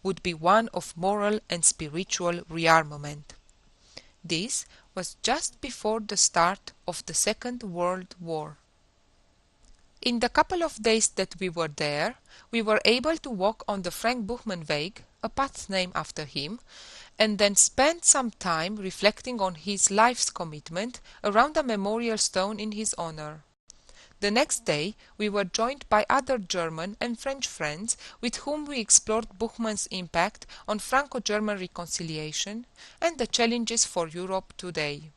would be one of moral and spiritual rearmament. This was just before the start of the Second World War. In the couple of days that we were there, we were able to walk on the Frank Buchman Weg, a path named after him, and then spend some time reflecting on his life's commitment around a memorial stone in his honor. The next day, we were joined by other German and French friends with whom we explored Buchman's impact on Franco-German reconciliation and the challenges for Europe today.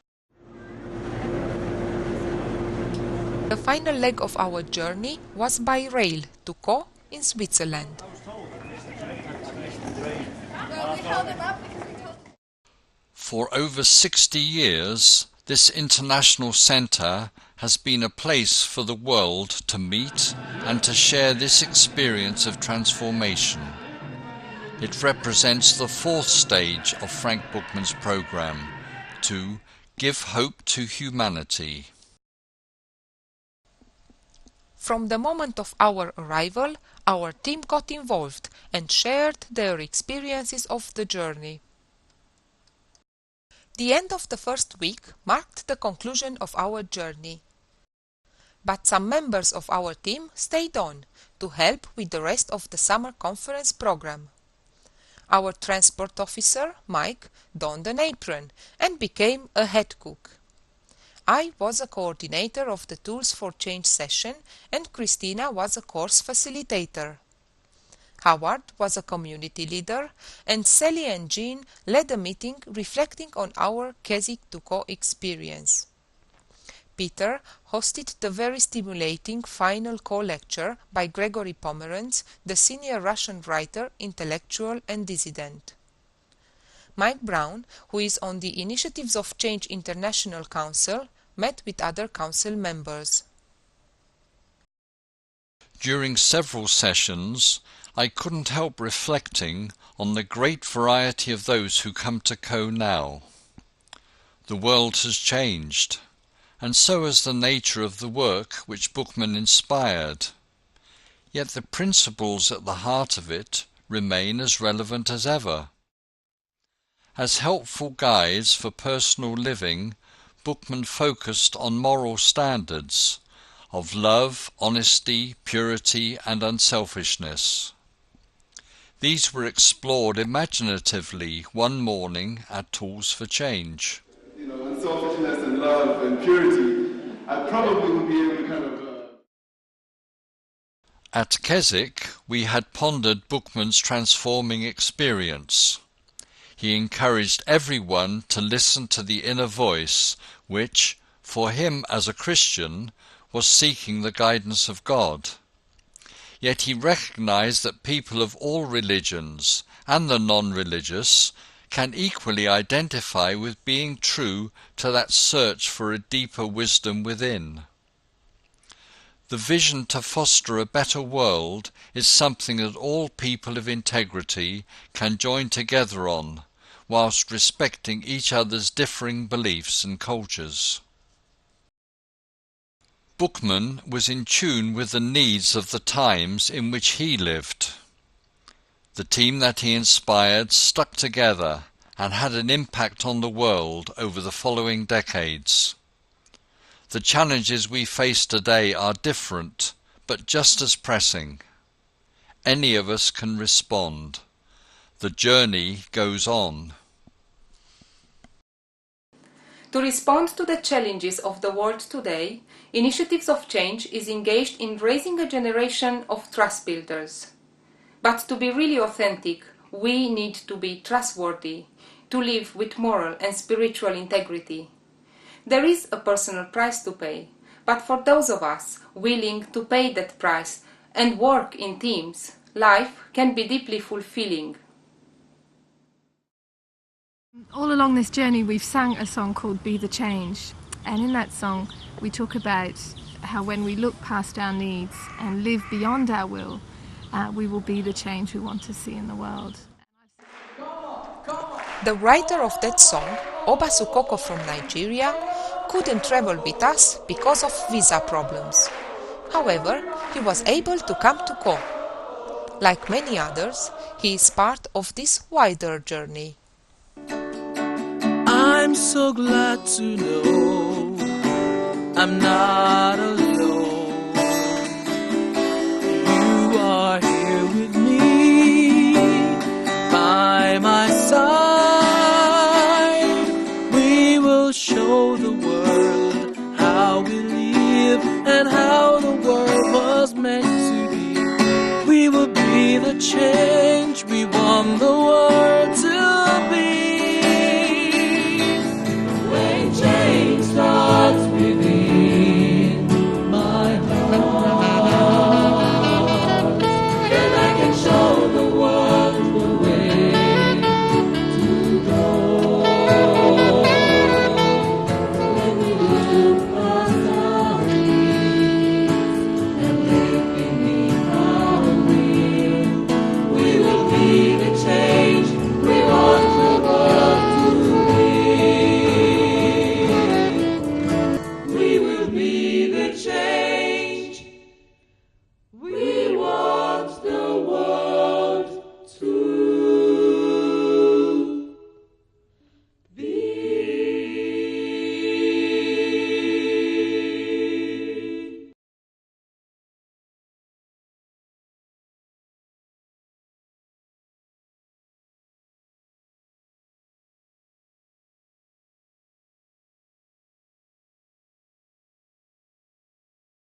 The final leg of our journey was by rail to Caux in Switzerland. For over 60 years, this international centre has been a place for the world to meet and to share this experience of transformation. It represents the fourth stage of Frank Buchman's programme, to give hope to humanity. From the moment of our arrival, our team got involved and shared their experiences of the journey. The end of the first week marked the conclusion of our journey. But some members of our team stayed on to help with the rest of the summer conference program. Our transport officer, Mike, donned an apron and became a head cook. I was a coordinator of the Tools for Change session and Christina was a course facilitator. Howard was a community leader and Sally and Jean led a meeting reflecting on our Keswick to Caux experience. Peter hosted the very stimulating final co-lecture by Gregory Pomerantz, the senior Russian writer, intellectual and dissident. Mike Brown, who is on the Initiatives of Change International Council, met with other council members. During several sessions, I couldn't help reflecting on the great variety of those who come to Caux now. The world has changed, and so has the nature of the work which Buchman inspired. Yet the principles at the heart of it remain as relevant as ever. As helpful guides for personal living, Buchman focused on moral standards of love, honesty, purity and unselfishness. These were explored imaginatively one morning at Tools for Change. Unselfishness and love and purity, I probably would be able to kind of... At Keswick, we had pondered Buchman's transforming experience. He encouraged everyone to listen to the inner voice, which, for him as a Christian, was seeking the guidance of God. Yet he recognized that people of all religions, and the non-religious, can equally identify with being true to that search for a deeper wisdom within. The vision to foster a better world is something that all people of integrity can join together on, whilst respecting each other's differing beliefs and cultures. Buchman was in tune with the needs of the times in which he lived. The team that he inspired stuck together and had an impact on the world over the following decades. The challenges we face today are different, but just as pressing. Any of us can respond. The journey goes on. To respond to the challenges of the world today, Initiatives of Change is engaged in raising a generation of trust builders. But to be really authentic, we need to be trustworthy, to live with moral and spiritual integrity. There is a personal price to pay, but for those of us willing to pay that price and work in teams, life can be deeply fulfilling. All along this journey we've sang a song called Be the Change, and in that song we talk about how when we look past our needs and live beyond our will, we will be the change we want to see in the world. The writer of that song, Oba Sukoko from Nigeria, couldn't travel with us because of visa problems. However, he was able to come to Caux. Like many others, He is part of this wider journey. I'm so glad to know I'm not alone. You are here with me, by my side. We will show the world how we live and how the world was meant to be. We will be the change, we want the